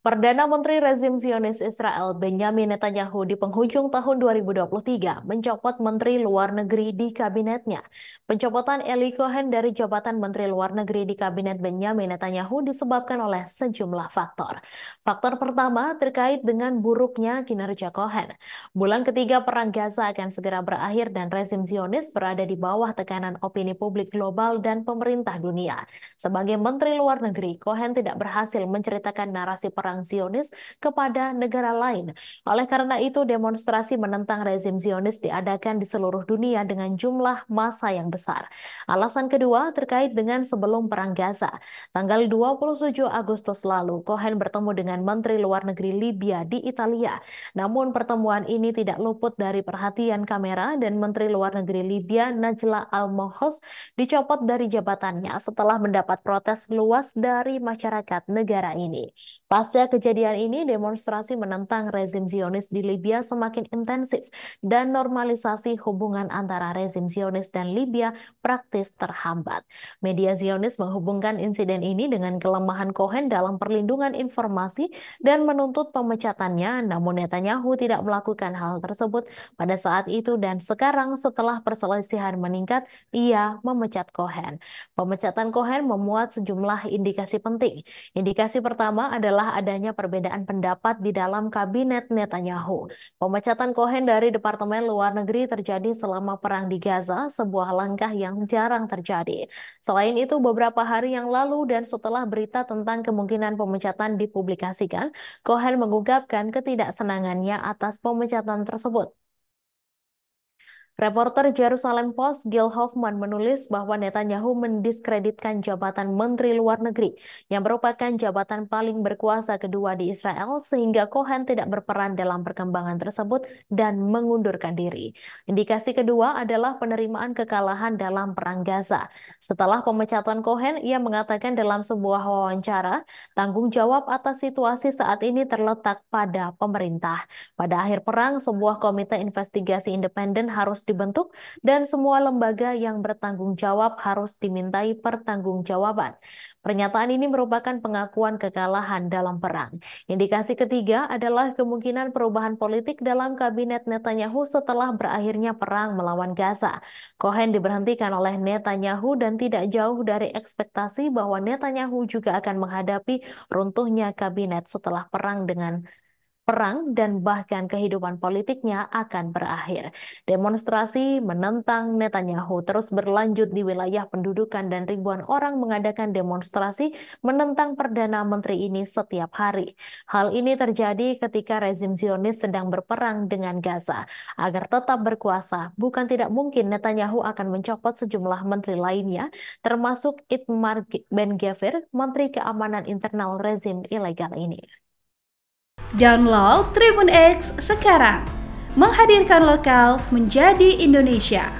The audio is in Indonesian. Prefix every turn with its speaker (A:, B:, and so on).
A: Perdana Menteri rezim Zionis Israel Benyamin Netanyahu di penghujung tahun 2023 mencopot Menteri Luar Negeri di kabinetnya. Pencopotan Eli Cohen dari jabatan Menteri Luar Negeri di kabinet Benyamin Netanyahu disebabkan oleh sejumlah faktor. Faktor pertama terkait dengan buruknya kinerja Cohen. Bulan ketiga Perang Gaza akan segera berakhir dan rezim Zionis berada di bawah tekanan opini publik global dan pemerintah dunia. Sebagai Menteri Luar Negeri, Cohen tidak berhasil menceritakan narasi perang Zionis kepada negara lain. Oleh karena itu, demonstrasi menentang rezim Zionis diadakan di seluruh dunia dengan jumlah massa yang besar. Alasan kedua terkait dengan sebelum Perang Gaza. Tanggal 27 Agustus lalu, Cohen bertemu dengan Menteri Luar Negeri Libya di Italia. Namun pertemuan ini tidak luput dari perhatian kamera dan Menteri Luar Negeri Libya Najla Al-Mohos dicopot dari jabatannya setelah mendapat protes luas dari masyarakat negara ini. Pasca kejadian ini, demonstrasi menentang rezim Zionis di Libya semakin intensif dan normalisasi hubungan antara rezim Zionis dan Libya praktis terhambat. Media Zionis menghubungkan insiden ini dengan kelemahan Cohen dalam perlindungan informasi dan menuntut pemecatannya, namun Netanyahu tidak melakukan hal tersebut pada saat itu dan sekarang setelah perselisihan meningkat, ia memecat Cohen. Pemecatan Cohen memuat sejumlah indikasi penting. Indikasi pertama adalah adanya perbedaan pendapat di dalam kabinet Netanyahu. Pemecatan Cohen dari Departemen Luar Negeri terjadi selama perang di Gaza, sebuah langkah yang jarang terjadi. Selain itu, beberapa hari yang lalu dan setelah berita tentang kemungkinan pemecatan dipublikasikan, Cohen mengungkapkan ketidaksenangannya atas pemecatan tersebut. Reporter Jerusalem Post Gil Hoffman menulis bahwa Netanyahu mendiskreditkan jabatan Menteri Luar Negeri yang merupakan jabatan paling berkuasa kedua di Israel sehingga Cohen tidak berperan dalam perkembangan tersebut dan mengundurkan diri. Indikasi kedua adalah penerimaan kekalahan dalam Perang Gaza. Setelah pemecatan Cohen, ia mengatakan dalam sebuah wawancara, tanggung jawab atas situasi saat ini terletak pada pemerintah. Pada akhir perang, sebuah komite investigasi independen harus dibentuk dan semua lembaga yang bertanggung jawab harus dimintai pertanggungjawaban. Pernyataan ini merupakan pengakuan kekalahan dalam perang. Indikasi ketiga adalah kemungkinan perubahan politik dalam kabinet Netanyahu setelah berakhirnya perang melawan Gaza. Cohen diberhentikan oleh Netanyahu dan tidak jauh dari ekspektasi bahwa Netanyahu juga akan menghadapi runtuhnya kabinet setelah perang dan bahkan kehidupan politiknya akan berakhir. Demonstrasi menentang Netanyahu terus berlanjut di wilayah pendudukan dan ribuan orang mengadakan demonstrasi menentang Perdana Menteri ini setiap hari. Hal ini terjadi ketika rezim Zionis sedang berperang dengan Gaza. Agar tetap berkuasa, bukan tidak mungkin Netanyahu akan mencopot sejumlah menteri lainnya, termasuk Itamar Ben-Gvir, Menteri Keamanan Internal rezim ilegal ini.
B: Download Tribun X sekarang, menghadirkan lokal menjadi Indonesia.